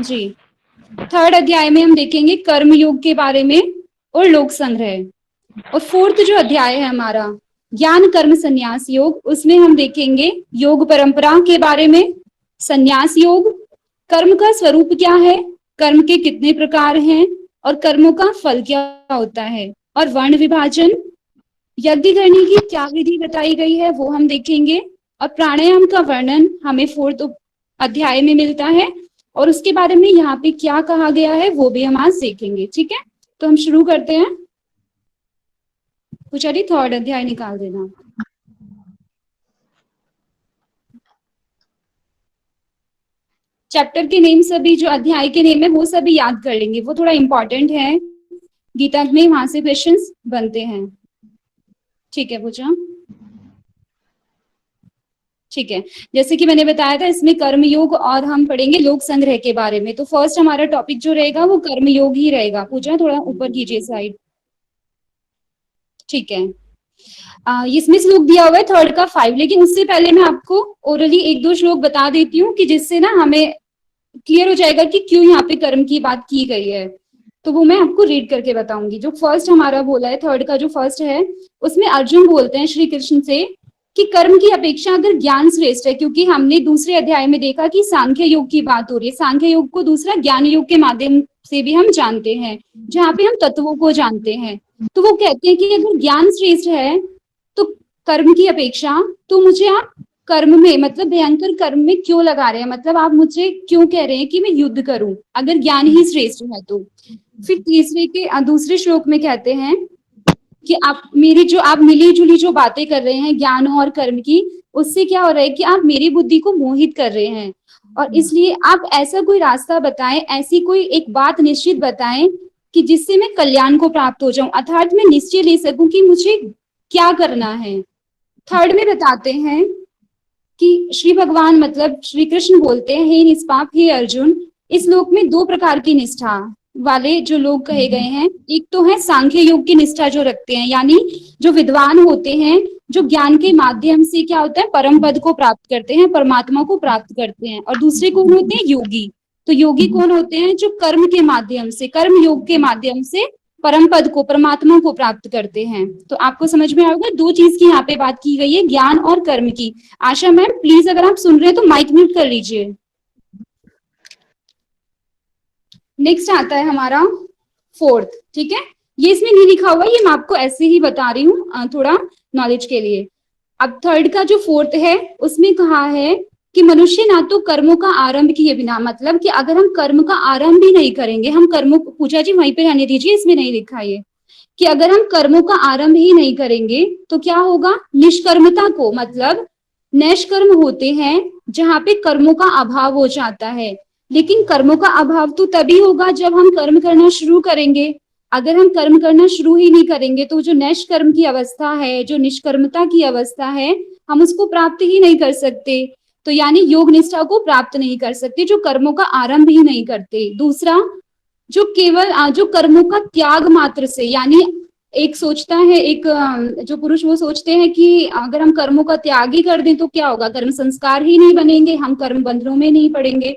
जी, third अध्याय में हम देखेंगे कर्मयोग के बारे में और लोक संग्रह। और फोर्थ जो अध्याय है हमारा ज्ञान कर्म संन्यास योग, उसमें हम देखेंगे योग परंपरा के बारे में, संन्यास योग, कर्म का स्वरूप क्या है, कर्म के कितने प्रकार हैं और कर्मों का फल क्या होता है, और वर्ण विभाजन, यज्ञ करने की क्या विधि बताई गई है वो हम देखेंगे, और प्राणायाम का वर्णन हमें फोर्थ अध्याय में मिलता है, और उसके बारे में यहाँ पे क्या कहा गया है वो भी हम आज देखेंगे। ठीक है, तो हम शुरू करते हैं। पुजारी थर्ड अध्याय निकाल देना। चैप्टर के नेम सभी, जो अध्याय के नेम है वो सभी याद कर लेंगे, वो थोड़ा इंपॉर्टेंट है, गीता में वहां से क्वेश्चंस बनते हैं। ठीक है पूजा, ठीक है। जैसे कि मैंने बताया था इसमें कर्मयोग और हम पढ़ेंगे लोक संग्रह के बारे में। तो फर्स्ट हमारा टॉपिक जो रहेगा वो कर्मयोग ही रहेगा। पूजा थोड़ा ऊपर कीजिए साइड, ठीक है। इसमें श्लोक दिया हुआ है थर्ड का 5, लेकिन उससे पहले मैं आपको ओरली एक दो श्लोक बता देती हूँ कि जिससे ना हमें क्लियर हो जाएगा कि क्यों यहाँ पे कर्म की बात की गई है। तो वो मैं आपको रीड करके बताऊंगी। जो फर्स्ट हमारा बोला है, थर्ड का जो फर्स्ट है, उसमें अर्जुन बोलते हैं श्री कृष्ण से कि कर्म की अपेक्षा अगर ज्ञान श्रेष्ठ है, क्योंकि हमने दूसरे अध्याय में देखा कि सांख्य योग की बात हो रही है। सांख्य योग को दूसरा ज्ञान योग के माध्यम से भी हम जानते हैं, जहाँ पे हम तत्वों को जानते हैं। तो वो कहते हैं कि अगर ज्ञान श्रेष्ठ है तो कर्म की अपेक्षा, तो मुझे आप कर्म में, मतलब भयंकर कर्म में क्यों लगा रहे हैं, मतलब आप मुझे क्यों कह रहे हैं कि मैं युद्ध करूं अगर ज्ञान ही श्रेष्ठ है तो। फिर तीसरे के दूसरे श्लोक में कहते हैं कि आप मेरी जो आप मिली जुली जो बातें कर रहे हैं ज्ञान और कर्म की, उससे क्या हो रहा है कि आप मेरी बुद्धि को मोहित कर रहे हैं, और इसलिए आप ऐसा कोई रास्ता बताएं, ऐसी कोई एक बात निश्चित बताएं कि जिससे मैं कल्याण को प्राप्त हो जाऊं, अर्थात मैं निश्चय ले सकूं कि मुझे क्या करना है। थर्ड में बताते हैं कि श्री भगवान मतलब श्री कृष्ण बोलते हैं, हे निष्पाप, हे अर्जुन, इस लोक में दो प्रकार की निष्ठा वाले जो लोग कहे गए हैं। एक तो है सांख्य योग की निष्ठा जो रखते हैं, यानी जो विद्वान होते हैं, जो ज्ञान के माध्यम से क्या होता है परम पद को प्राप्त करते हैं, परमात्मा को प्राप्त करते हैं। और दूसरे कौन होते हैं? योगी। तो योगी कौन होते हैं? जो कर्म के माध्यम से, कर्म योग के माध्यम से परम पद को, परमात्मा को प्राप्त करते हैं। तो आपको समझ में आएगा, दो चीज की यहाँ पे बात की गई है, ज्ञान और कर्म की। आशा मैम प्लीज अगर आप सुन रहे हैं तो माइक म्यूट कर लीजिए। नेक्स्ट आता है हमारा फोर्थ, ठीक है। ये इसमें नहीं लिखा हुआ, ये मैं आपको ऐसे ही बता रही हूँ थोड़ा नॉलेज के लिए। अब थर्ड का जो फोर्थ है उसमें कहा है कि मनुष्य ना तो कर्मों का आरंभ किए बिना, मतलब कि अगर हम कर्म का आरंभ भी नहीं करेंगे, हम कर्मों, पूजा जी वहीं पे रहने दीजिए, इसमें नहीं लिखा है कि अगर हम कर्मों का आरंभ ही नहीं करेंगे तो क्या होगा, निष्कर्मता को, मतलब नैष्कर्म होते हैं जहां पे कर्मों का अभाव हो जाता है। लेकिन कर्मों का अभाव तो तभी होगा जब हम कर्म करना शुरू करेंगे। अगर हम कर्म करना शुरू ही नहीं करेंगे तो जो नैष्कर्म की अवस्था है, जो निष्कर्मता की अवस्था है, हम उसको प्राप्त ही नहीं कर सकते। तो यानी योग निष्ठा को प्राप्त नहीं कर सकते जो कर्मों का आरंभ ही नहीं करते। दूसरा, जो केवल जो कर्मों का त्याग मात्र से, यानी एक सोचता है, एक जो पुरुष वो सोचते हैं कि अगर हम कर्मों का त्याग ही कर दें तो क्या होगा, कर्म संस्कार ही नहीं बनेंगे, हम कर्म बंधनों में नहीं पड़ेंगे।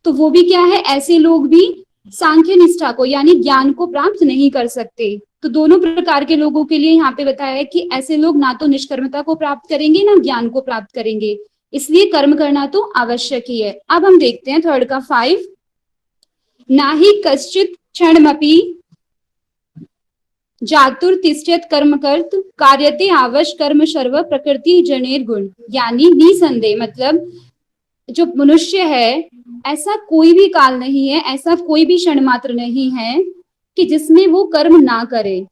तो वो भी क्या है, ऐसे लोग भी सांख्य निष्ठा को यानी ज्ञान को प्राप्त नहीं कर सकते। तो दोनों प्रकार के लोगों के लिए यहाँ पे बताया है कि ऐसे लोग ना तो निष्कर्मता को प्राप्त करेंगे ना ज्ञान को प्राप्त करेंगे, इसलिए कर्म करना तो आवश्यक ही है। अब हम देखते हैं थर्ड का 5, ना ही कश्चित क्षणमपि जातुर्तिष्ठ्यत कर्मकर्त कार्यते आवश कर्म सर्व प्रकृति जनेर गुण, यानी निसंदेह, मतलब जो मनुष्य है ऐसा कोई भी काल नहीं है, ऐसा कोई भी क्षण मात्र नहीं है कि जिसमें वो कर्म ना करे।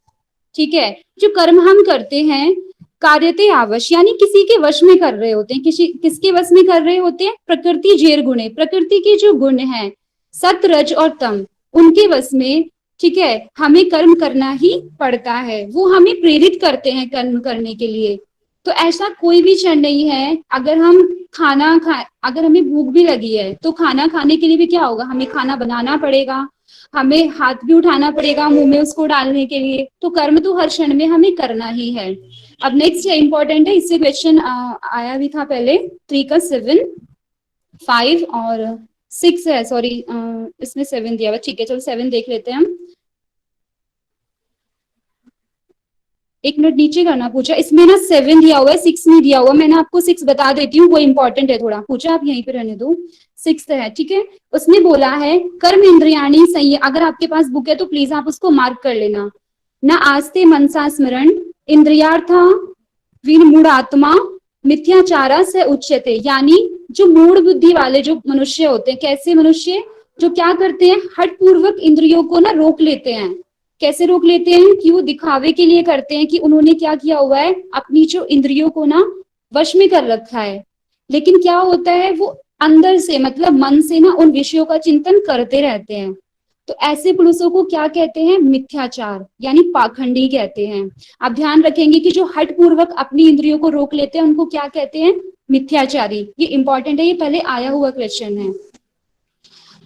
ठीक है, जो कर्म हम करते हैं कार्यते आवश, यानी किसी के वश में कर रहे होते हैं। किसके वश में कर रहे होते हैं? प्रकृति जेर गुणे, प्रकृति के जो गुण हैं सत रज और तम, उनके वश में। ठीक है, हमें कर्म करना ही पड़ता है, वो हमें प्रेरित करते हैं कर्म करने के लिए। तो ऐसा कोई भी क्षण नहीं है, अगर हम अगर हमें भूख भी लगी है तो खाना खाने के लिए भी क्या होगा, हमें खाना बनाना पड़ेगा, हमें हाथ भी उठाना पड़ेगा मुंह में उसको डालने के लिए। तो कर्म तो हर क्षण में हमें करना ही है। अब नेक्स्ट इंपॉर्टेंट है, इससे क्वेश्चन आया भी था पहले, 3 का 7, 5 और 6 है, सॉरी, इसमें 7 दिया हुआ, ठीक है चलो 7 देख लेते हैं हम। एक मिनट नीचे करना, पूछा इसमें ना 7 दिया हुआ है, 6 नहीं दिया हुआ। मैंने आपको 6 बता देती हूँ, वो इंपॉर्टेंट है थोड़ा, पूछा आप यहीं पे रहने दो। 6 है, ठीक है। उसने बोला है कर्म इंद्रियाणी संयम, अगर आपके पास बुक है तो प्लीज आप उसको मार्क कर लेना। न आस्ते मनसा स्मरण इंद्रियार्था विमूढ़ात्मा मिथ्याचारा से उच्यते, यानी जो मूढ़ बुद्धि वाले जो मनुष्य होते हैं, कैसे मनुष्य, जो क्या करते हैं, हठ पूर्वक इंद्रियों को ना रोक लेते हैं। कैसे रोक लेते हैं, कि वो दिखावे के लिए करते हैं कि उन्होंने क्या किया हुआ है, अपनी जो इंद्रियों को ना वश में कर रखा है। लेकिन क्या होता है, वो अंदर से मतलब मन से ना उन विषयों का चिंतन करते रहते हैं। तो ऐसे पुरुषों को क्या कहते हैं, मिथ्याचार यानी पाखंडी कहते हैं। आप ध्यान रखेंगे कि जो हठ पूर्वक अपनी इंद्रियों को रोक लेते हैं उनको क्या कहते हैं, मिथ्याचारी। ये इंपॉर्टेंट है, ये पहले आया हुआ क्वेश्चन है।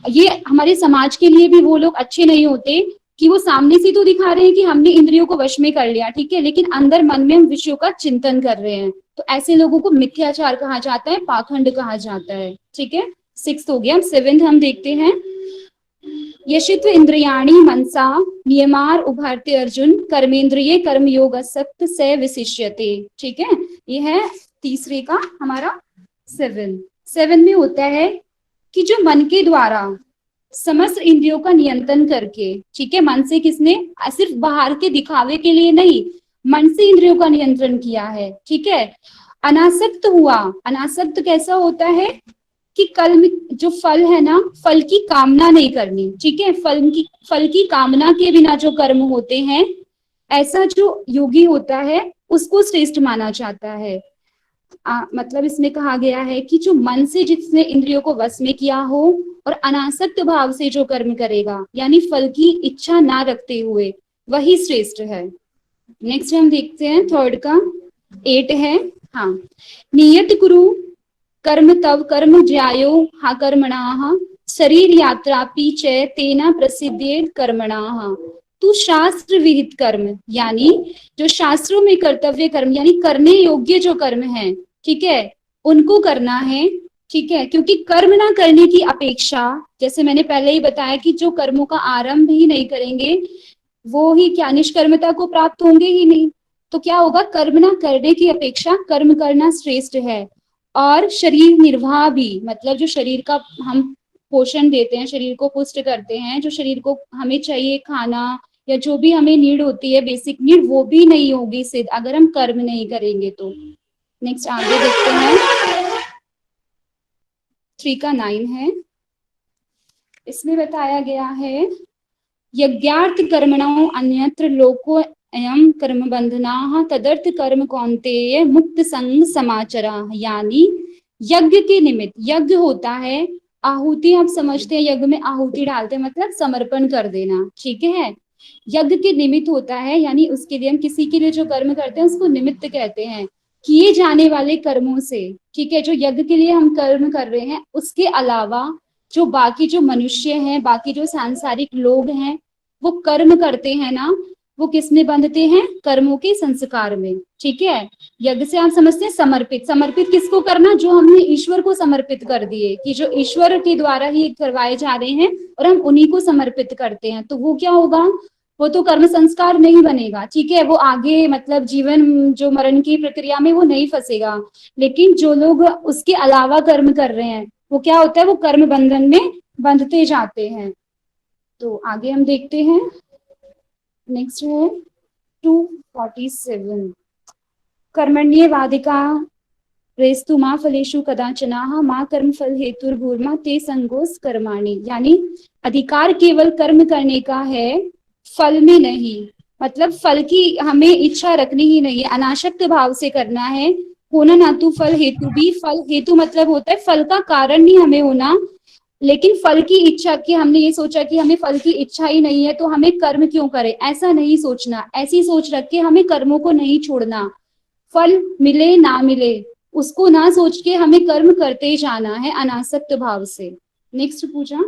ये हमारे समाज के लिए भी वो लोग अच्छे नहीं होते कि वो सामने से तो दिखा रहे हैं कि हमने इंद्रियों को वश में कर लिया, ठीक है, लेकिन अंदर मन में हम विषयों का चिंतन कर रहे हैं। तो ऐसे लोगों को मिथ्याचार कहा जाता है, पाखंड कहा जाता है, ठीक है। 6 हो गया। 7 हम देखते हैं। यशित्व इंद्रियाणी मनसा नियमार उभारते अर्जुन कर्मेंद्रिय कर्मयोग असक्त से विशिष्यते, ठीक है। ये है तीसरे का हमारा 7 में होता है कि जो मन के द्वारा समस्त इंद्रियों का नियंत्रण करके, ठीक है, मन से किसने, सिर्फ बाहर के दिखावे के लिए नहीं, मन से इंद्रियों का नियंत्रण किया है, ठीक है, अनासक्त हुआ। अनासक्त कैसा होता है कि कल में जो फल है ना, फल की कामना नहीं करनी, ठीक है, फल की कामना के बिना जो कर्म होते हैं, ऐसा जो योगी होता है उसको श्रेष्ठ माना जाता है। मतलब इसमें कहा गया है कि जो मन से जिसने इंद्रियों को वश में किया हो और अनासक्त भाव से जो कर्म करेगा, यानी फल की इच्छा ना रखते हुए, वही श्रेष्ठ है। नेक्स्ट हम देखते हैं थर्ड का 8 है। हाँ, नियत कुरु कर्म तव कर्म ज्यायो हा कर्मणाः शरीर यात्रा पीछे तेना प्रसिद्धेद कर्मणाः। तू शास्त्र विहित कर्म, यानी जो शास्त्रों में कर्तव्य कर्म यानी करने योग्य जो कर्म है, ठीक है, उनको करना है, ठीक है, क्योंकि कर्म ना करने की अपेक्षा, जैसे मैंने पहले ही बताया कि जो कर्मों का आरंभ ही नहीं करेंगे वो ही क्या निष्कर्मता को प्राप्त होंगे ही नहीं। तो क्या होगा, कर्म ना करने की अपेक्षा कर्म करना श्रेष्ठ है। और शरीर निर्वाह भी, मतलब जो शरीर का हम पोषण देते हैं, शरीर को पुष्ट करते हैं, जो शरीर को हमें चाहिए खाना या जो भी हमें नीड होती है, बेसिक नीड, वो भी नहीं होगी सिद्ध अगर हम कर्म नहीं करेंगे तो। नेक्स्ट आगे देखते हैं। 3 का 9 है। इसमें बताया गया है यज्ञार्थ कर्मणो अन्यत्र लोको अयम कर्म बंधना तदर्थ कर्म कौन्तेय मुक्त संग समाचरा, यानी यज्ञ के निमित्त, यज्ञ होता है आहुति, आप समझते हैं, यज्ञ में आहुति डालते हैं मतलब समर्पण कर देना, ठीक है। यज्ञ के निमित्त होता है, यानी उसके लिए हम किसी के लिए जो कर्म करते हैं उसको निमित्त कहते हैं। किए जाने वाले कर्मों से, ठीक है, जो यज्ञ के लिए हम कर्म कर रहे हैं उसके अलावा जो बाकी जो मनुष्य हैं, बाकी जो सांसारिक लोग हैं, वो कर्म करते हैं ना, वो किस में बंधते हैं, कर्मों के संस्कार में, ठीक है। यज्ञ से आप समझते हैं समर्पित, समर्पित किसको करना, जो हमने ईश्वर को समर्पित कर दिए, कि जो ईश्वर के द्वारा ही करवाए जा रहे हैं और हम उन्हीं को समर्पित करते हैं, तो वो क्या होगा, वो तो कर्म संस्कार नहीं बनेगा, ठीक है, वो आगे मतलब जीवन जो मरण की प्रक्रिया में वो नहीं फंसेगा। लेकिन जो लोग उसके अलावा कर्म कर रहे हैं, वो क्या होता है, वो कर्म बंधन में बंधते जाते हैं। तो आगे हम देखते हैं। नेक्स्ट है 247। कर्मण्येवाधिका रेस्तु माँ फलेषु कदाचनाः माँ कर्म फल हेतुर्भूर्मा ते संगोस कर्माणि, यानी अधिकार केवल कर्म करने का है, फल में नहीं। मतलब फल की हमें इच्छा रखनी ही नहीं है, अनासक्त भाव से करना है। होना ना तू फल हेतु भी, फल हेतु मतलब होता है फल का कारण नहीं हमें होना, लेकिन फल की इच्छा की हमने ये सोचा कि हमें फल की इच्छा ही नहीं है तो हमें कर्म क्यों करें, ऐसा नहीं सोचना। ऐसी सोच रख के हमें कर्मों को नहीं छोड़ना, फल मिले ना मिले उसको ना सोच के हमें कर्म करते ही जाना है अनासक्त भाव से। नेक्स्ट पूजा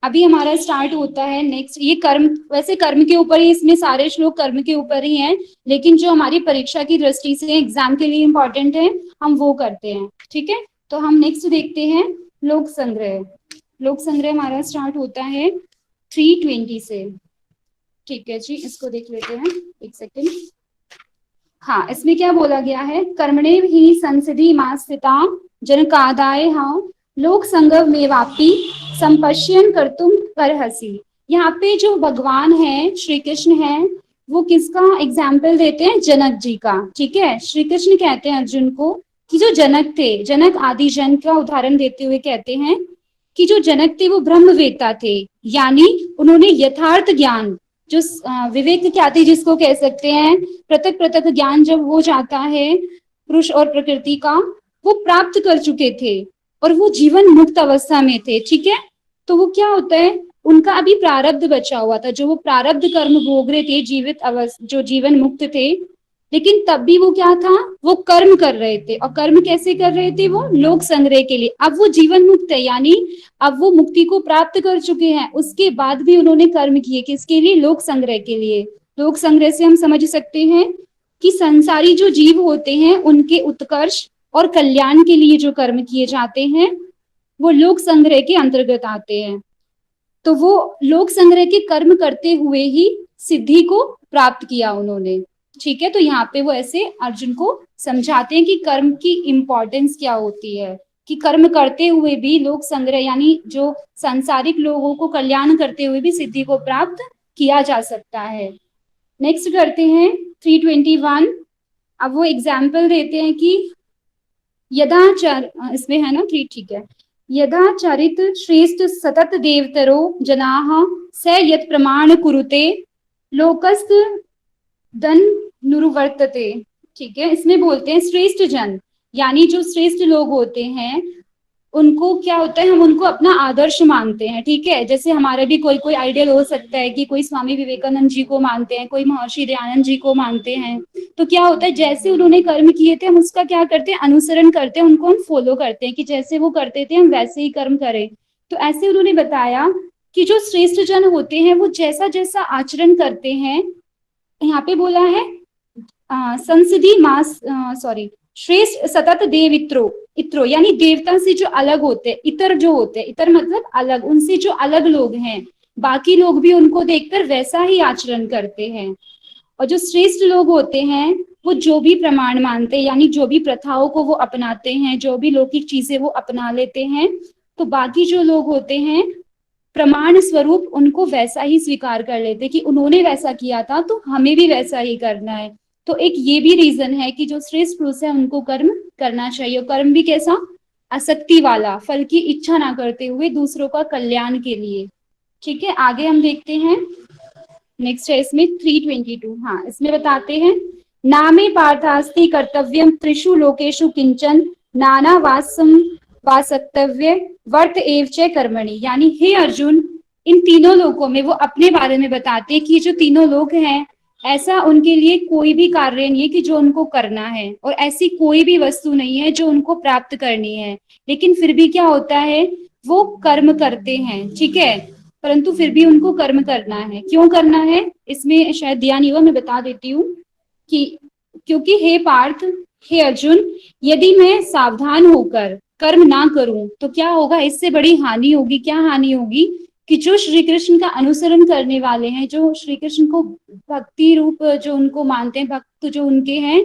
अभी हमारा स्टार्ट होता है नेक्स्ट, ये कर्म, वैसे कर्म के ऊपर ही, इसमें सारे श्लोक कर्म के ऊपर ही हैं, लेकिन जो हमारी परीक्षा की दृष्टि से एग्जाम के लिए इम्पोर्टेंट है हम वो करते हैं। ठीक है, तो हम नेक्स्ट देखते हैं लोक संग्रह। लोक संग्रह हमारा स्टार्ट होता है 320 से। ठीक है जी, इसको देख लेते हैं, एक सेकेंड। हाँ, इसमें क्या बोला गया है, कर्मणे ही संसिधि मा स्थिता जनकादाय हाँ लोक संगम में वापी संपश्यन कर्तुम करहसी। यहाँ पे जो भगवान है, श्री कृष्ण है, वो किसका एग्जाम्पल देते हैं, जनक जी का। ठीक है, श्री कृष्ण कहते हैं अर्जुन को कि जो जनक थे, जनक आदि जन का उदाहरण देते हुए कहते हैं कि जो जनक थे वो ब्रह्मवेत्ता थे, यानी उन्होंने यथार्थ ज्ञान, जो विवेक ख्याति जिसको कह सकते हैं, पृथक पृथक ज्ञान जब हो जाता है पुरुष और प्रकृति का, वो प्राप्त कर चुके थे और वो जीवन मुक्त अवस्था में थे। ठीक है, तो वो क्या होता है, उनका अभी प्रारब्ध बचा हुआ था, जो वो प्रारब्ध कर्म भोग रहे थे जीवित अवस्था, जो जीवन मुक्त थे, लेकिन तब भी वो क्या था, वो कर्म कर रहे थे। और कर्म कैसे कर रहे थे, वो लोक संग्रह के लिए। अब वो जीवन मुक्त है, यानी अब वो मुक्ति को प्राप्त कर चुके हैं, उसके बाद भी उन्होंने कर्म किए, किसके लिए, लोक संग्रह के लिए। लोक संग्रह से हम समझ सकते हैं कि संसारी जो जीव होते हैं उनके उत्कर्ष और कल्याण के लिए जो कर्म किए जाते हैं वो लोक संग्रह के अंतर्गत आते हैं। तो वो लोक संग्रह के कर्म करते हुए ही सिद्धि को प्राप्त किया उन्होंने। ठीक है, तो यहाँ पे वो ऐसे अर्जुन को समझाते हैं कि कर्म की इंपॉर्टेंस क्या होती है, कि कर्म करते हुए भी लोक संग्रह, यानी जो सांसारिक लोगों को कल्याण करते हुए भी सिद्धि को प्राप्त किया जा सकता है। नेक्स्ट करते हैं 321। अब वो एग्जाम्पल देते हैं कि यदाचार, इसमें है ना थ्री, ठीक है, यदाचरित श्रेष्ठ सतत देवतरो जनाः स यत् प्रमाण कुरुते लोकस्त दन नुरुवर्तते। ठीक है, इसमें बोलते हैं श्रेष्ठ जन, यानी जो श्रेष्ठ लोग होते हैं उनको क्या होता है, हम उनको अपना आदर्श मानते हैं। ठीक है, जैसे हमारा भी कोई कोई आइडियल हो सकता है कि कोई स्वामी विवेकानंद जी को मानते हैं, कोई महर्षि दयानंद जी को मानते हैं। तो क्या होता है, जैसे उन्होंने कर्म किए थे हम उसका क्या करते हैं, अनुसरण करते हैं, उनको हम फॉलो करते हैं कि जैसे वो करते थे हम वैसे ही कर्म करें। तो ऐसे उन्होंने बताया कि जो श्रेष्ठ जन होते हैं वो जैसा जैसा आचरण करते हैं, यहाँ पे बोला है संसदीय मास, सॉरी, श्रेष्ठ सतत देवित्रो, इत्रो यानी देवता से जो अलग होते हैं, इतर जो होते हैं, इतर मतलब अलग, उनसे जो अलग लोग हैं, बाकी लोग भी उनको देखकर वैसा ही आचरण करते हैं। और जो श्रेष्ठ लोग होते हैं वो जो भी प्रमाण मानते हैं, यानी जो भी प्रथाओं को वो अपनाते हैं, जो भी लौकिक चीजें वो अपना लेते हैं, तो बाकी जो लोग होते हैं प्रमाण स्वरूप उनको वैसा ही स्वीकार कर लेते कि उन्होंने वैसा किया था तो हमें भी वैसा ही करना है। तो एक ये भी रीजन है कि जो श्रेष्ठ पुरुष है उनको कर्म करना चाहिए, और कर्म भी कैसा, आसक्ति वाला, फल की इच्छा ना करते हुए दूसरों का कल्याण के लिए। ठीक है, आगे हम देखते हैं। नेक्स्ट है इसमें 322। हाँ, इसमें बताते हैं नामे पार्थास्ति कर्तव्यम त्रिषु लोकेशु किंचन नाना वासम वासक्तव्य वर्त एव च कर्मणि। यानी हे अर्जुन, इन तीनों लोकों में वो अपने बारे में बताते हैं कि जो तीनों लोग हैं, ऐसा उनके लिए कोई भी कार्य नहीं है कि जो उनको करना है, और ऐसी कोई भी वस्तु नहीं है जो उनको प्राप्त करनी है, लेकिन फिर भी क्या होता है, वो कर्म करते हैं। ठीक है, परंतु फिर भी उनको कर्म करना है। क्यों करना है, इसमें शायद ध्यान युवा मैं बता देती हूँ कि क्योंकि हे पार्थ, हे अर्जुन, यदि मैं सावधान होकर कर्म ना करूं तो क्या होगा, इससे बड़ी हानि होगी। क्या हानि होगी, कि जो श्री कृष्ण का अनुसरण करने वाले हैं, जो श्री कृष्ण को भक्ति रूप जो उनको मानते हैं, भक्त जो उनके हैं,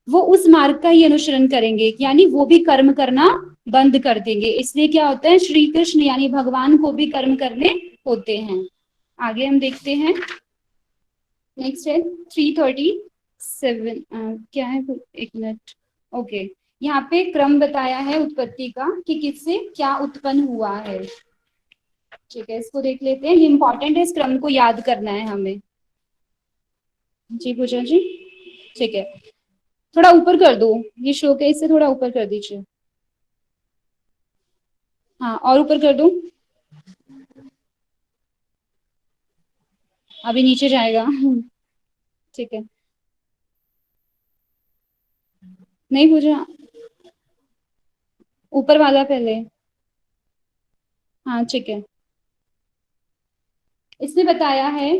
वो उस मार्ग का ही अनुसरण करेंगे, यानी वो भी कर्म करना बंद कर देंगे। इसलिए क्या होता है, श्री कृष्ण यानी भगवान को भी कर्म करने होते हैं। आगे हम देखते हैं, नेक्स्ट है 337। क्या है, एक मिनट। ओके, यहाँ पे क्रम बताया है उत्पत्ति का कि किससे क्या उत्पन्न हुआ है। ठीक है, इसको देख लेते हैं, ये इंपॉर्टेंट है, इस क्रम को याद करना है हमें। जी पूजा जी, ठीक है, थोड़ा ऊपर कर दो, ये श्लोक है, इससे थोड़ा ऊपर कर दीजिए। हाँ, और ऊपर कर दो, अभी नीचे जाएगा। ठीक है, नहीं पूजा, ऊपर वाला पहले। हाँ ठीक है, इसमें बताया है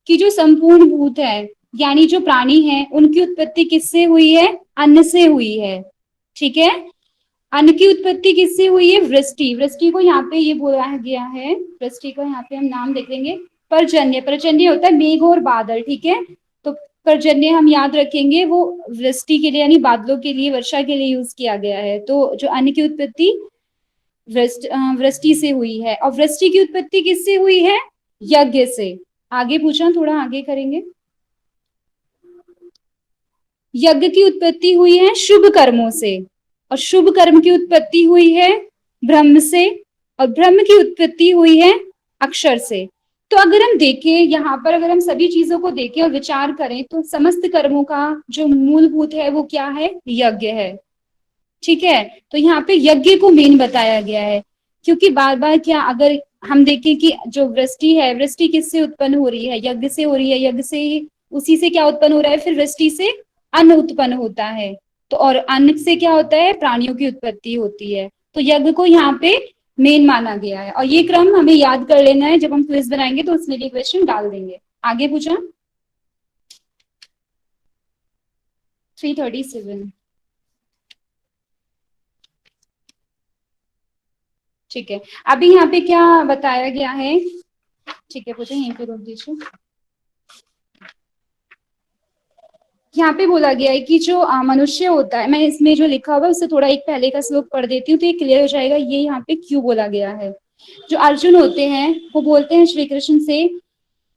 कि जो संपूर्ण भूत है यानी जो प्राणी है उनकी उत्पत्ति किससे हुई है? अन्न से हुई है। ठीक है, अन्न की उत्पत्ति किससे हुई है? वृष्टि। वृष्टि को यहाँ पे ये बोला गया है, वृष्टि का यहाँ पे हम नाम देख लेंगे पर्जन्य। पर्जन्य होता है मेघ और बादल। ठीक है, तो पर्जन्य हम याद रखेंगे, वो वृष्टि के लिए यानी बादलों के लिए, वर्षा के लिए यूज किया गया है। तो जो अन्न की उत्पत्ति वृष्टि से हुई है। और वृष्टि की उत्पत्ति किससे हुई है? यज्ञ से। आगे पूछा, थोड़ा आगे करेंगे। यज्ञ की उत्पत्ति हुई है शुभ कर्मों से, और शुभ कर्म की उत्पत्ति हुई है ब्रह्म से, और ब्रह्म की उत्पत्ति हुई है अक्षर से। तो अगर हम देखें यहाँ पर, अगर हम सभी चीजों को देखें और विचार करें तो समस्त कर्मों का जो मूलभूत है वो क्या है? यज्ञ है। ठीक है, तो यहाँ पे यज्ञ को मेन बताया गया है, क्योंकि बार बार क्या, अगर हम देखें कि जो वृष्टि है, वृष्टि किससे उत्पन्न हो रही है? यज्ञ से हो रही है। यज्ञ से ही, उसी से क्या उत्पन्न हो रहा है? फिर वृष्टि से अन्न उत्पन्न होता है। तो और अन्न से क्या होता है? प्राणियों की उत्पत्ति होती है। तो यज्ञ को यहाँ पे मेन माना गया है, और ये क्रम हमें याद कर लेना है। जब हम क्विज बनाएंगे तो उसमें भी क्वेश्चन डाल देंगे। आगे पूछा 337। ठीक है, अभी यहाँ पे क्या बताया गया है? ठीक है, पूछे, यहीं पे रोक दीजिए। यहाँ पे बोला गया है कि जो मनुष्य होता है, मैं इसमें जो लिखा हुआ है उससे थोड़ा एक पहले का श्लोक पढ़ देती हूँ तो ये क्लियर हो जाएगा ये यहाँ पे क्यों बोला गया है। जो अर्जुन होते हैं वो बोलते हैं श्री कृष्ण से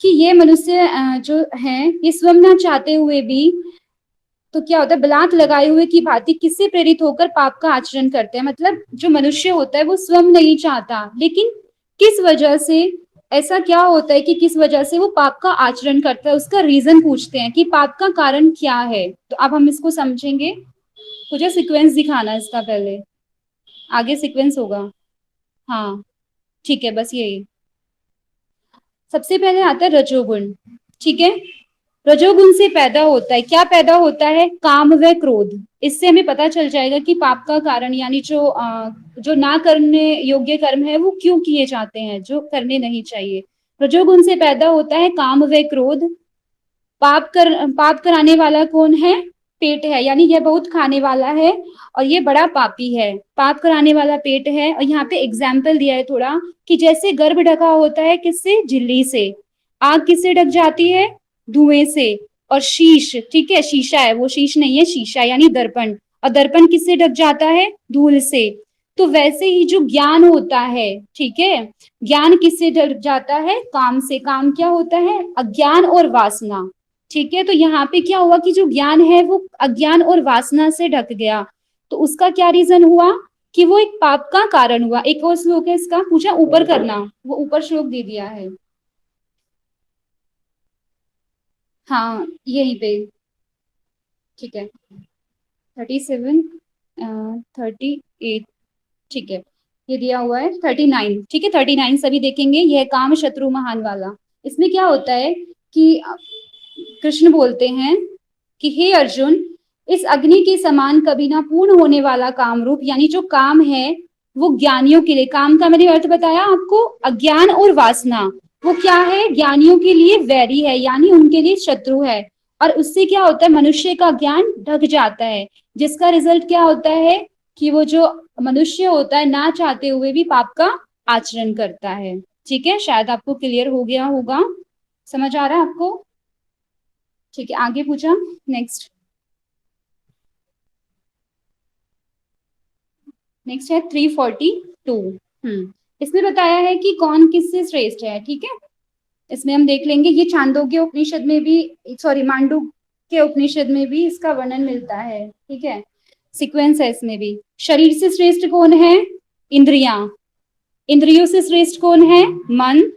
कि ये मनुष्य जो है ये स्वयं ना चाहते हुए भी, तो क्या होता है, बलात लगाए हुए की भांति किससे प्रेरित होकर पाप का आचरण करते हैं। मतलब जो मनुष्य होता है वो स्वयं नहीं चाहता, लेकिन किस वजह से, ऐसा क्या होता है कि किस वजह से वो पाप का आचरण करता है, उसका रीजन पूछते हैं कि पाप का कारण क्या है। तो अब हम इसको समझेंगे। मुझे सीक्वेंस दिखाना है इसका, पहले आगे सीक्वेंस होगा। हाँ ठीक है, बस यही। सबसे पहले आता है रजोगुण। ठीक है, रजोगुण से पैदा होता है, क्या पैदा होता है? काम व क्रोध। इससे हमें पता चल जाएगा कि पाप का कारण यानी जो ना करने योग्य कर्म है वो क्यों किए जाते हैं, जो करने नहीं चाहिए। रजोगुण से पैदा होता है काम व क्रोध। पाप कराने वाला कौन है? पेट है, यानी यह बहुत खाने वाला है और ये बड़ा पापी है। पाप कराने वाला पेट है। और यहाँ पे एग्जाम्पल दिया है थोड़ा कि जैसे गर्भ ढका होता है किससे? झिल्ली से। आग किससे ढक जाती है? धुएं से। और शीश, ठीक है, शीशा है, वो शीश नहीं है, शीशा यानी दर्पण। और दर्पण किससे ढक जाता है? धूल से। तो वैसे ही जो ज्ञान होता है, ठीक है, ज्ञान किससे ढक जाता है? काम से। काम क्या होता है? अज्ञान और वासना। ठीक है, तो यहाँ पे क्या हुआ कि जो ज्ञान है वो अज्ञान और वासना से ढक गया। तो उसका क्या रीजन हुआ? कि वो एक पाप का कारण हुआ। एक और श्लोक है इसका, पूछा ऊपर करना, वो ऊपर श्लोक दे दिया है। हाँ यहीं पे। ठीक है, 37, 38। ठीक है, ये दिया हुआ है 39। ठीक है, 39 सभी देखेंगे। यह काम शत्रु महान वाला। इसमें क्या होता है कि कृष्ण बोलते हैं कि हे अर्जुन, इस अग्नि के समान कभी ना पूर्ण होने वाला काम रूप, यानी जो काम है वो ज्ञानियों के लिए, काम का मैंने अर्थ बताया आपको, अज्ञान और वासना, वो क्या है? ज्ञानियों के लिए वैरी है, यानी उनके लिए शत्रु है। और उससे क्या होता है? मनुष्य का ज्ञान ढक जाता है, जिसका रिजल्ट क्या होता है कि वो जो मनुष्य होता है ना चाहते हुए भी पाप का आचरण करता है। ठीक है, शायद आपको क्लियर हो गया होगा, समझ आ रहा है आपको? ठीक है, आगे पूछा, नेक्स्ट। नेक्स्ट है 342। इसमें बताया है कि कौन किससे श्रेष्ठ है। ठीक है, इसमें हम देख लेंगे, ये छांदोग्य उपनिषद में भी, सॉरी मांडुक्य उपनिषद में भी इसका वर्णन मिलता है। ठीक है, सीक्वेंस है इसमें भी। शरीर से श्रेष्ठ कौन है? इंद्रियां। इंद्रियों से श्रेष्ठ कौन है? मन।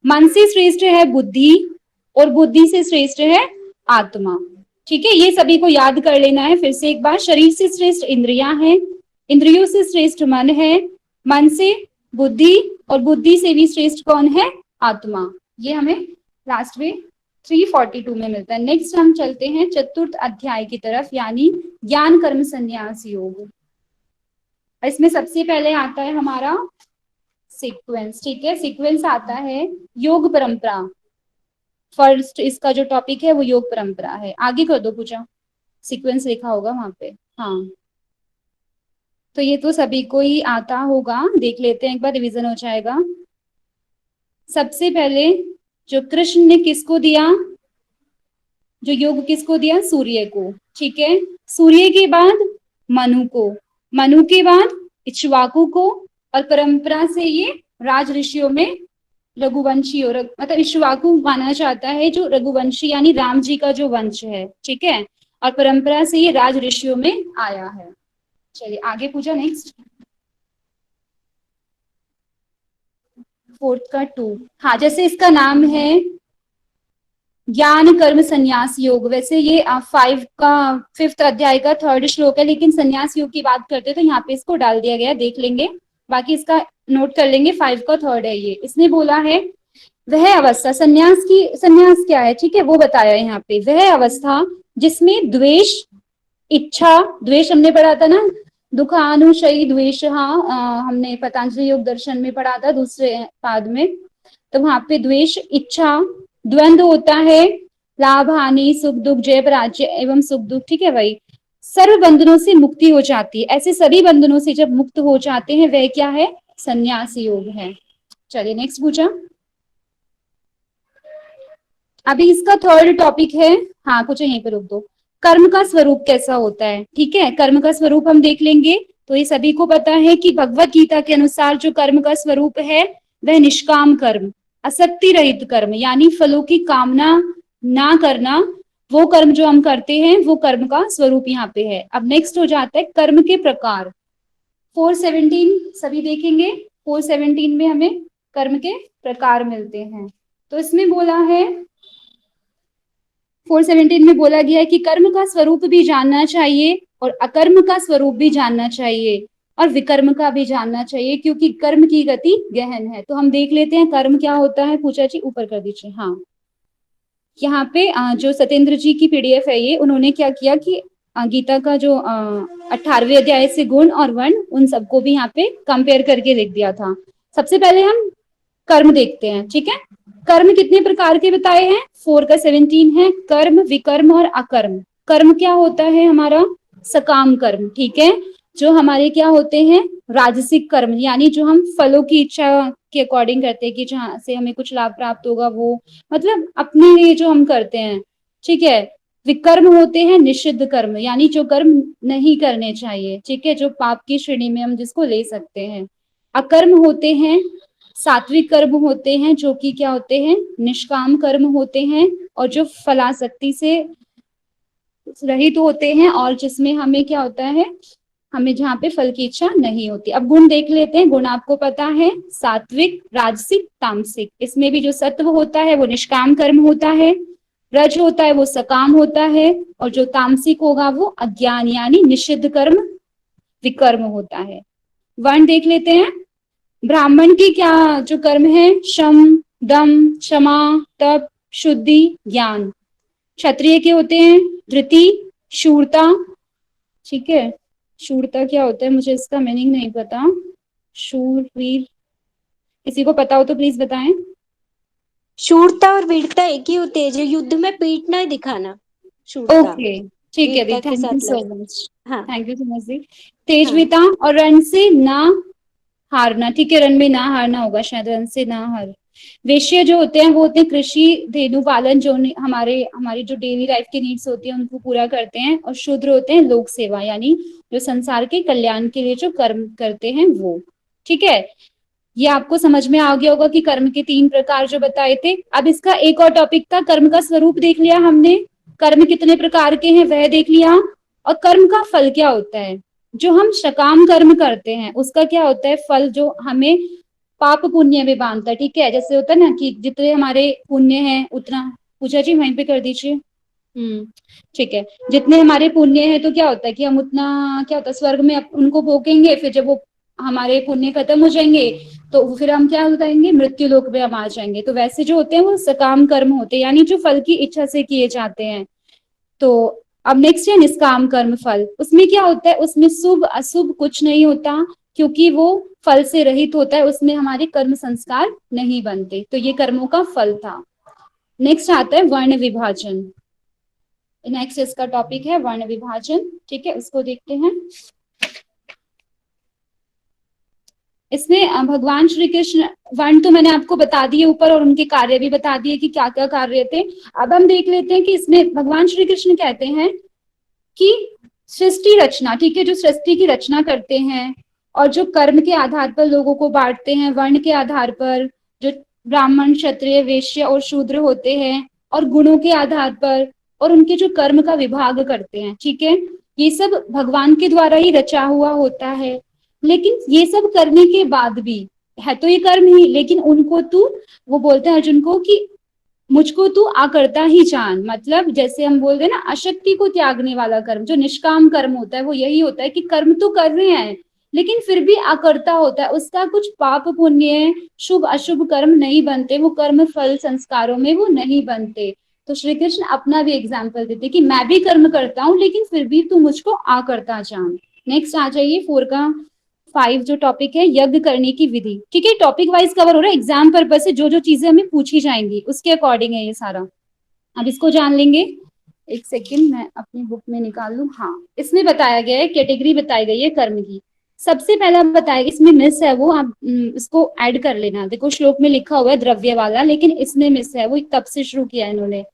मन से श्रेष्ठ है बुद्धि, और बुद्धि से श्रेष्ठ है आत्मा। ठीक है, ये सभी को याद कर लेना है फिर से एक बार। शरीर से श्रेष्ठ इंद्रियां हैं, इंद्रियों से श्रेष्ठ मन है, मन से बुद्धि, और बुद्धि से भी श्रेष्ठ कौन है? आत्मा। ये हमें लास्ट में 342 में मिलता है। नेक्स्ट हम चलते हैं चतुर्थ अध्याय की तरफ, यानी ज्ञान कर्म संन्यास योग। इसमें सबसे पहले आता है हमारा सीक्वेंस, ठीक है, सीक्वेंस आता है योग परंपरा। फर्स्ट इसका जो टॉपिक है वो योग परंपरा है। आगे कर दो पूजा, सीक्वेंस लिखा होगा वहां पे। हाँ, तो ये तो सभी को ही आता होगा, देख लेते हैं एक बार, रिवीजन हो जाएगा। सबसे पहले जो कृष्ण ने किसको दिया, जो योग किसको दिया, सूर्य को, ठीक है। सूर्य के बाद मनु को, मनु के बाद इक्ष्वाकु को, और परंपरा से ये राज ऋषियों में रघुवंशी और मतलब इक्ष्वाकु माना जाता है जो रघुवंशी यानी राम जी का जो वंश है, ठीक है, और परंपरा से ये राज ऋषियों में आया है। चलिए आगे पूछा, नेक्स्ट फोर्थ का 2। हाँ, जैसे इसका नाम है ज्ञान कर्म संन्यास योग, वैसे ये 5 का 5th अध्याय का 3rd श्लोक है, लेकिन संन्यास योग की बात करते तो यहाँ पे इसको डाल दिया गया, देख लेंगे, बाकी इसका नोट कर लेंगे। 5 का 3rd है ये। इसने बोला है वह अवस्था, संन्यास की, संन्यास क्या है, ठीक है, वो बताया यहाँ पे। वह अवस्था जिसमें द्वेष, इच्छा, द्वेष हमने पढ़ा था ना, दुखानुशयी द्वेष, हाँ हमने पतंजलि योग दर्शन में पढ़ा था दूसरे पाद में। तो वहां पे द्वेष, इच्छा, द्वंद्व होता है, लाभ हानि, सुख दुख, जय पराजय एवं सुख दुख, ठीक है भाई। सर्व बंधनों से मुक्ति हो जाती है, ऐसे सभी बंधनों से जब मुक्त हो जाते हैं वह क्या है, संन्यास योग है। चलिए नेक्स्ट पूछा। अभी इसका 3rd टॉपिक है, हाँ कुछ यहीं पे रुक दो, कर्म का स्वरूप कैसा होता है, ठीक है, कर्म का स्वरूप हम देख लेंगे। तो ये सभी को पता है कि भगवत गीता के अनुसार जो कर्म का स्वरूप है वह निष्काम कर्म, आसक्ति रहित कर्म, यानी फलों की कामना ना करना, वो कर्म जो हम करते हैं वो कर्म का स्वरूप यहाँ पे है। अब नेक्स्ट हो जाता है कर्म के प्रकार। 417 सभी देखेंगे, 417 में हमें कर्म के प्रकार मिलते हैं। तो इसमें बोला है, 417 में बोला गया है कि कर्म का स्वरूप भी जानना चाहिए और अकर्म का स्वरूप भी जानना चाहिए और विकर्म का भी जानना चाहिए, क्योंकि कर्म की गति गहन है। तो हम देख लेते हैं कर्म क्या होता है। पूछा जी ऊपर कर दीजिए। हाँ, यहाँ पे जो सत्येंद्र जी की पीडीएफ है ये, उन्होंने क्या किया कि गीता का जो 18वें अध्याय से गुण और वर्ण उन सबको भी यहाँ पे कंपेयर करके लिख दिया था। सबसे पहले हम कर्म देखते हैं, ठीक है। कर्म कितने प्रकार के बताए हैं, 4 का 17 है, कर्म, विकर्म और अकर्म। कर्म क्या होता है हमारा, सकाम कर्म, ठीक है, जो हमारे क्या होते हैं, राजसिक कर्म, यानी जो हम फलों की इच्छा के अकॉर्डिंग करते हैं कि जहां से हमें कुछ लाभ प्राप्त होगा, वो मतलब अपने लिए जो हम करते हैं, ठीक है। विकर्म होते हैं निषिद्ध कर्म, यानी जो कर्म नहीं करने चाहिए, ठीक है, जो पाप की श्रेणी में हम जिसको ले सकते हैं। अकर्म होते हैं सात्विक कर्म होते हैं, जो कि क्या होते हैं, निष्काम कर्म होते हैं, और जो फलासक्ति से रहित होते हैं, और जिसमें हमें क्या होता है, हमें जहाँ पे फल की इच्छा नहीं होती। अब गुण देख लेते हैं। गुण आपको पता है, सात्विक, राजसिक, तामसिक। इसमें भी जो सत्व होता है वो निष्काम कर्म होता है, रज होता है वो सकाम होता है, और जो तामसिक होगा वो अज्ञान यानी निषिद्ध कर्म, विकर्म होता है। वर्ण देख लेते हैं। ब्राह्मण की क्या जो कर्म है, शम, दम, क्षमा, तप, शुद्धि, ज्ञान। क्षत्रिय के होते हैं धृति, शूरता, ठीक है। शूरता क्या होता है, मुझे इसका मीनिंग नहीं पता। शूरवीर, किसी को पता हो तो प्लीज बताएं। शूरता और वीरता एक ही होते हैं, जो युद्ध में पीठ नहीं दिखाना, शूरता। ओके, ठीक है दी, वीरता के थैंक यू साथ सो लड़, मच, हाँ थैंक यू सो मच दी। हाँ। तेजवीता और रण से ना हारना, ठीक है, रण में ना हारना होगा शायद, रण से ना हार। वैश्य जो होते हैं वो होते हैं कृषि, धेनु पालन, जो हमारे हमारी जो डेली लाइफ की नीड्स होती है उनको पूरा करते हैं। और शूद्र होते हैं लोक सेवा, यानी जो संसार के कल्याण के लिए जो कर्म करते हैं वो, ठीक है। ये आपको समझ में आ गया होगा कि कर्म के 3 प्रकार जो बताए थे। अब इसका एक और टॉपिक था, कर्म का स्वरूप देख लिया हमने, कर्म कितने प्रकार के हैं वह देख लिया, और कर्म का फल क्या होता है। जो हम सकाम कर्म करते हैं उसका क्या होता है फल, जो हमें पाप पुण्य में बांधता है, ठीक है। जैसे होता है ना कि जितने हमारे पुण्य हैं उतना, पूजा जी वहीं पे कर दीजिए। ठीक है, जितने हमारे पुण्य हैं तो क्या होता है कि हम उतना, क्या होता है, स्वर्ग में उनको भोगेंगे, फिर जब वो हमारे पुण्य खत्म हो जाएंगे तो फिर हम क्या हो जाएंगे, मृत्यु लोक में हम आ जाएंगे। तो वैसे जो होते हैं वो सकाम कर्म होते हैं, यानी जो फल की इच्छा से किए जाते हैं। तो अब नेक्स्ट है निष्काम कर्म फल। उसमें क्या होता है, उसमें शुभ अशुभ कुछ नहीं होता, क्योंकि वो फल से रहित होता है, उसमें हमारे कर्म संस्कार नहीं बनते, तो ये कर्मों का फल था। नेक्स्ट आता है वर्ण विभाजन। नेक्स्ट इसका टॉपिक है वर्ण विभाजन, ठीक है, उसको देखते हैं। इसमें भगवान श्री कृष्ण, वर्ण तो मैंने आपको बता दिए ऊपर, और उनके कार्य भी बता दिए कि क्या क्या कार्य थे। अब हम देख लेते हैं कि इसमें भगवान श्री कृष्ण कहते हैं कि सृष्टि रचना, ठीक है, जो सृष्टि की रचना करते हैं और जो कर्म के आधार पर लोगों को बांटते हैं, वर्ण के आधार पर, जो ब्राह्मण क्षत्रिय वैश्य और शूद्र होते हैं, और गुणों के आधार पर, और उनके जो कर्म का विभाग करते हैं, ठीक है, ये सब भगवान के द्वारा ही रचा हुआ होता है। लेकिन ये सब करने के बाद भी, है तो ये कर्म ही, लेकिन उनको तू, वो बोलते हैं अर्जुन को कि मुझको तू आकर्ता ही जान, मतलब जैसे हम बोलते हैं ना, अशक्ति को त्यागने वाला कर्म, जो निष्काम कर्म होता है वो यही होता है कि कर्म तो कर रहे हैं लेकिन फिर भी आकर्ता होता है, उसका कुछ पाप पुण्य शुभ अशुभ कर्म नहीं बनते, वो कर्म फल संस्कारों में वो नहीं बनते। तो श्री कृष्ण अपना भी एग्जाम्पल देते कि मैं भी कर्म करता हूँ लेकिन फिर भी तू मुझको आकर्ता जान। नेक्स्ट आ जाइए 4 का 5 जो टॉपिक है यज्ञ करने की विधि, ठीक है, टॉपिक वाइज कवर हो रहा है, एग्जाम पर्पस से जो जो चीजें हमें पूछी जाएंगी उसके अकॉर्डिंग है ये सारा। अब इसको जान लेंगे। एक सेकेंड मैं अपनी बुक में निकाल लूं। हाँ, इसमें बताया गया है, कैटेगरी बताई गई है कर्म की। सबसे पहला बताया, इसमें मिस है वो, आप इसको ऐड कर लेना। देखो श्लोक में लिखा हुआ है द्रव्य वाला, लेकिन इसमें मिस है, वो तब से शुरू किया है इन्होंने।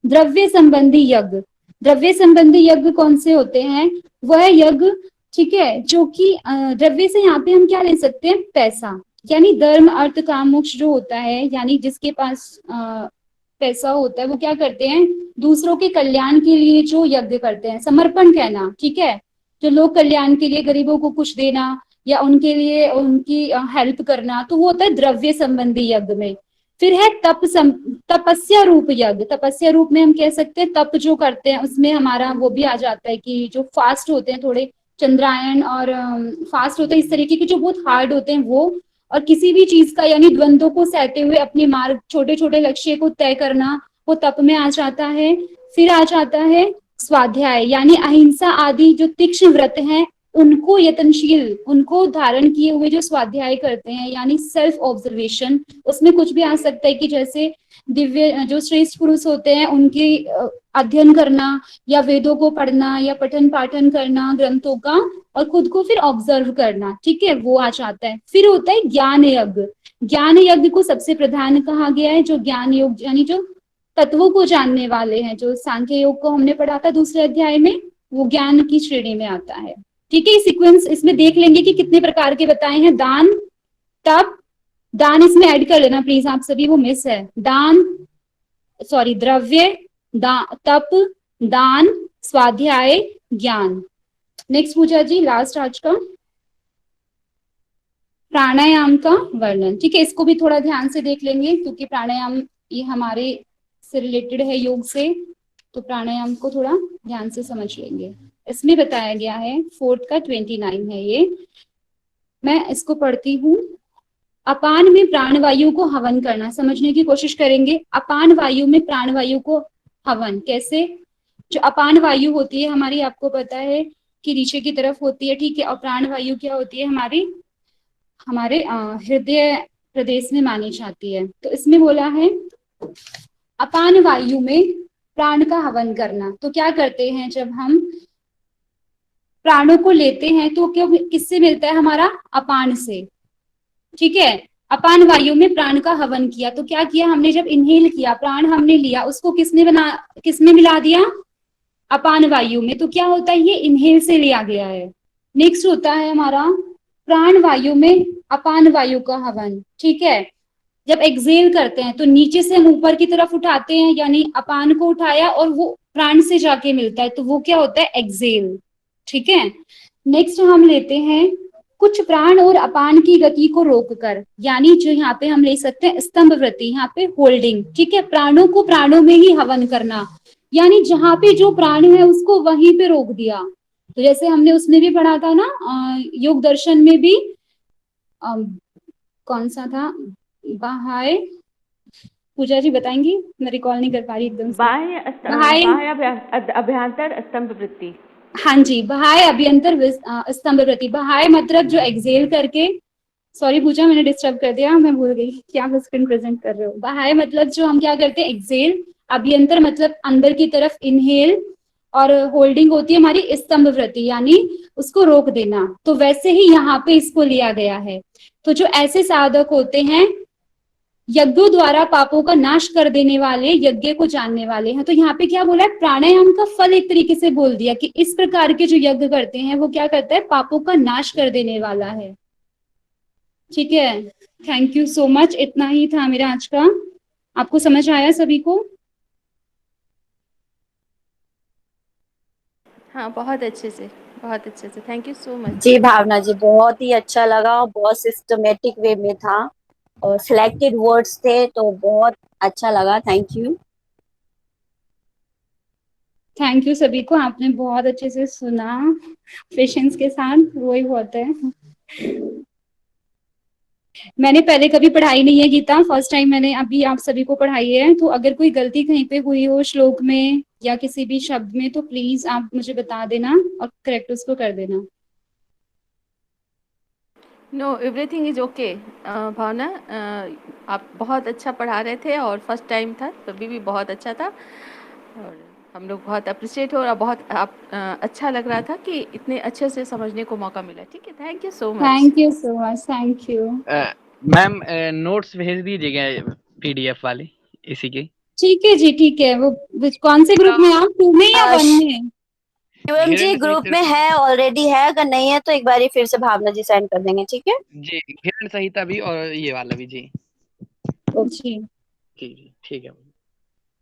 द्रव्य संबंधी यज्ञ, द्रव्य संबंधी यज्ञ कौन से होते हैं, वह यज्ञ, ठीक है, जो कि द्रव्य से यहाँ पे हम क्या ले सकते हैं, पैसा, यानी धर्म अर्थ काम मोक्ष जो होता है, यानी जिसके पास पैसा होता है वो क्या करते हैं, दूसरों के कल्याण के लिए जो यज्ञ करते हैं, समर्पण कहना, ठीक है, जो लोग कल्याण के लिए गरीबों को कुछ देना या उनके लिए उनकी हेल्प करना, तो वो होता है द्रव्य संबंधी यज्ञ में। फिर है तपस्या रूप यज्ञ, तपस्या रूप में हम कह सकते हैं तप जो करते हैं, उसमें हमारा वो भी आ जाता है कि जो फास्ट होते हैं थोड़े, चंद्रायन और फास्ट होते हैं इस तरीके के जो बहुत हार्ड होते हैं वो, और किसी भी चीज का यानी द्वंद्वों को सहते हुए अपने मार्ग, छोटे छोटे लक्ष्य को तय करना, वो तप में आ जाता है। फिर आ जाता है स्वाध्याय, यानी अहिंसा आदि जो तीक्ष्ण व्रत हैं उनको यत्नशील, उनको धारण किए हुए जो स्वाध्याय करते हैं, यानी सेल्फ ऑब्जर्वेशन, उसमें कुछ भी आ सकता है कि जैसे दिव्य जो श्रेष्ठ पुरुष होते हैं उनके अध्ययन करना, या वेदों को पढ़ना, या पठन पाठन करना ग्रंथों का, और खुद को फिर ऑब्जर्व करना, ठीक है, वो आ जाता है। फिर होता है ज्ञान यज्ञ, ज्ञान यज्ञ को सबसे प्रधान कहा गया है, जो ज्ञान योग यानी जो तत्वों को जानने वाले हैं, जो सांख्य योग को हमने पढ़ा था दूसरे अध्याय में, वो ज्ञान की श्रेणी में आता है, ठीक है। सीक्वेंस इसमें देख लेंगे कि कितने प्रकार के बताए हैं, दान, तप, दान इसमें ऐड कर लेना प्लीज आप सभी, वो मिस है, दान, सॉरी, द्रव्य, तप, दान, स्वाध्याय, ज्ञान। नेक्स्ट पूजा जी, लास्ट आज का प्राणायाम का वर्णन, ठीक है, इसको भी थोड़ा ध्यान से देख लेंगे क्योंकि प्राणायाम ये हमारे से रिलेटेड है योग से, तो प्राणायाम को थोड़ा ध्यान से समझ लेंगे। इसमें बताया गया है 4 का 29 है ये, मैं इसको पढ़ती हूँ। अपान में प्राणवायु को हवन करना, समझने की कोशिश करेंगे। अपान वायु में प्राणवायु को हवन कैसे, जो अपान वायु होती है हमारी, आपको पता है कि नीचे की तरफ होती है, ठीक है, और प्राण वायु क्या होती है हमारी, हमारे हृदय प्रदेश में मानी जाती है। तो इसमें बोला है अपान वायु में प्राण का हवन करना, तो क्या करते हैं जब हम प्राणों को लेते हैं तो क्या किससे मिलता है, हमारा अपान से, ठीक है। अपान वायु में प्राण का हवन किया, तो क्या किया हमने, जब इनहेल किया, प्राण हमने लिया, उसको किसमें मिला दिया, अपान वायु में, तो क्या होता है, ये इनहेल से लिया गया है। नेक्स्ट होता है हमारा प्राण वायु में अपान वायु का हवन, ठीक है, जब एक्सेल करते हैं तो नीचे से हम ऊपर की तरफ उठाते हैं, यानी अपान को उठाया और वो प्राण से जाके मिलता है, तो वो क्या होता है, एक्सेल, ठीक है। नेक्स्ट हम लेते हैं कुछ प्राण और अपान की गति को रोककर, यानी जो यहाँ पे हम ले सकते हैं स्तंभ वृत्ति, यहाँ पे होल्डिंग, ठीक है, प्राणों को प्राणों में ही हवन करना, यानी जहां पे जो प्राण है उसको वहीं पे रोक दिया। तो जैसे हमने उसमें भी पढ़ा था ना, योग दर्शन में भी, कौन सा था, बाह्य पूजा जी बताएंगी, मैं रिकॉल नहीं कर पा रही एकदम से। बाह्य बाह्य, अभ्यंतर स्तंभ वृत्ति। हाँ जी, बाह्य अभ्यंतर स्तंभ प्रति। बाह्य मतलब जो एक्सेल करके, सॉरी पूजा मैंने डिस्टर्ब कर दिया, मैं भूल गई क्या आप स्क्रीन प्रेजेंट कर रहे हो। बाह्य मतलब जो हम क्या करते हैं एक्सेल, अभ्यंतर मतलब अंदर की तरफ इनहेल, और होल्डिंग होती है हमारी स्तंभ वृत्ति, यानी उसको रोक देना। तो वैसे ही यहाँ पे इसको लिया गया है। तो जो ऐसे साधक होते हैं, यज्ञों द्वारा पापों का नाश कर देने वाले, यज्ञ को जानने वाले हैं। तो यहाँ पे क्या बोला है, प्राणायाम का फल एक तरीके से बोल दिया कि इस प्रकार के जो यज्ञ करते हैं वो क्या करता है, पापों का नाश कर देने वाला है। ठीक है, थैंक यू सो मच, इतना ही था मेरा आज का। आपको समझ आया सभी को? हाँ, बहुत अच्छे से, बहुत अच्छे से, थैंक यू सो मच। जी भावना जी, बहुत ही अच्छा लगा, बहुत सिस्टमेटिक वे में था और सिलेक्टेड वर्ड्स थे, तो बहुत अच्छा लगा। Thank you. थैंक यू सभी को, आपने बहुत अच्छे से सुना, पेशेंस के साथ, वही बहुत है। मैंने पहले कभी पढ़ाई नहीं है गीता, फर्स्ट टाइम मैंने अभी आप सभी को पढ़ाई है। तो अगर कोई गलती कहीं पे हुई हो श्लोक में या किसी भी शब्द में, तो प्लीज आप मुझे बता देना और करेक्ट उसको कर देना। No, everything is okay. Bhavna, आप बहुत अच्छा पढ़ा रहे थे और फर्स्ट टाइम था तभी भी बहुत अच्छा था, और हम लोग बहुत अप्रिशिएट हो, और बहुत अच्छा लग रहा था कि इतने अच्छे से समझने को मौका मिला। ठीक है, thank you so much. Thank you so much, thank you. Ma'am notes भेज दीजिएगा पीडीएफ वाले इसी के। ठीक है जी, ठीक है। वो कौन से ग्रुप में आप, 2 में या 1 में? शिवम जी ग्रुप में है, ऑलरेडी है, अगर नहीं है तो एक बार फिर से भावना जी सेंड कर देंगे। ठीक है जी, हिरण संहिता भी और ये वाला भी जी। जी जी ठीक है।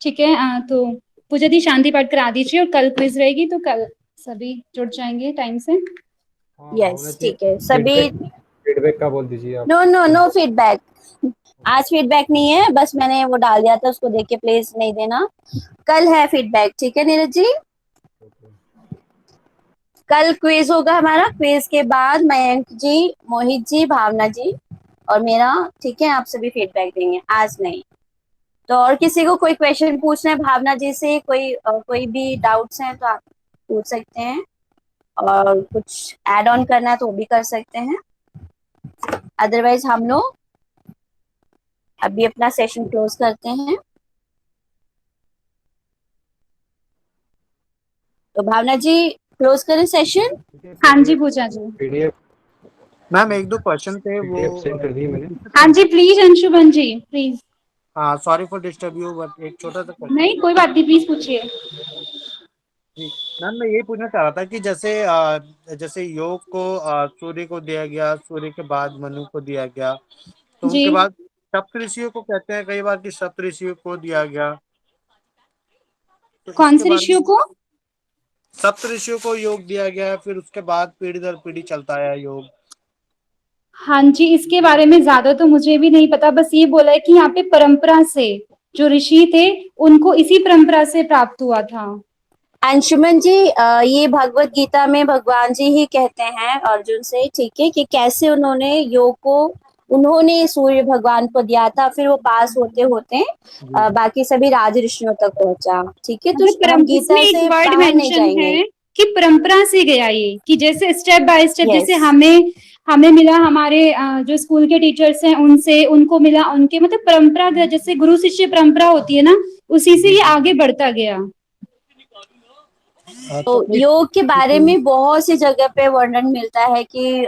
ठीक है। तो पूजा दी शांति पाठ करा दीजिए, और कल क्विज रहेगी तो कल सभी जुड़ जाएंगे टाइम से। यस ठीक है सभी। फीडबैक का बोल दीजिए आप। नो नो नो फीडबैक, आज फीडबैक नहीं है, बस मैंने वो डाल दिया था, उसको देख के प्लीज नहीं देना। कल है फीडबैक, ठीक है नीरज जी? कल क्विज होगा हमारा, क्विज के बाद मयंक जी, मोहित जी, भावना जी और मेरा, ठीक है? आप सभी फीडबैक देंगे, आज नहीं। तो और किसी को कोई क्वेश्चन पूछना है भावना जी से, कोई भी डाउट्स हैं तो आप पूछ सकते हैं, और कुछ ऐड ऑन करना है तो वो भी कर सकते हैं। अदरवाइज हम लोग अभी अपना सेशन क्लोज करते हैं। तो भावना जी क्लोज करें सेशन? हाँ जी पूजा जी। पीडीएफ मैम एक दो क्वेश्चन थे वो। सेंड कर दिए मैंने। हाँ जी प्लीज अंशुमन जी प्लीज। हाँ sorry for disturb you, but एक छोटा सा क्वेश्चन। नहीं कोई बात नहीं, प्लीज पूछिए। जी मैम, मैं ये पूछना चाह रहा था कि जैसे योग को सूर्य को दिया गया, सूर्य के बाद मनु को दिया गया, तो जी उनके बाद सप्तऋषियों को कहते हैं कई बार कि सप्तऋषियों को दिया गया, तो कौन इसके से बारे ऋषियों में को? सप्तऋषियों को योग दिया गया है, फिर उसके बाद पीढ़ी दर पीढ़ी चलता है योग। हाँ जी, इसके बारे में ज्यादा तो मुझे भी नहीं पता, बस ये बोला है कि यहाँ पे परंपरा से जो ऋषि थे उनको इसी परंपरा से प्राप्त हुआ था। अंशुमन जी ये भगवत गीता में भगवान जी ही कहते हैं अर्जुन से, ठीक है, कि कैसे उन्होंने योग को उन्होंने सूर्य भगवान को दिया था, फिर वो पास होते होते बाकी सभी राज ऋषियों तक पहुंचा। ठीक है, तो हम गीता इसमें एक से वर्ड बाहर नहीं मेंशन जाएंगे। है कि परंपरा से गया ये, कि जैसे स्टेप बाय स्टेप, Yes. जैसे हमें मिला हमारे जो स्कूल के टीचर्स हैं उनसे, उनको मिला उनके, मतलब परंपरा, जैसे गुरु शिष्य परंपरा होती है ना, उसी से ये आगे बढ़ता गया। तो योग के बारे में बहुत सी जगह पे वर्णन मिलता है कि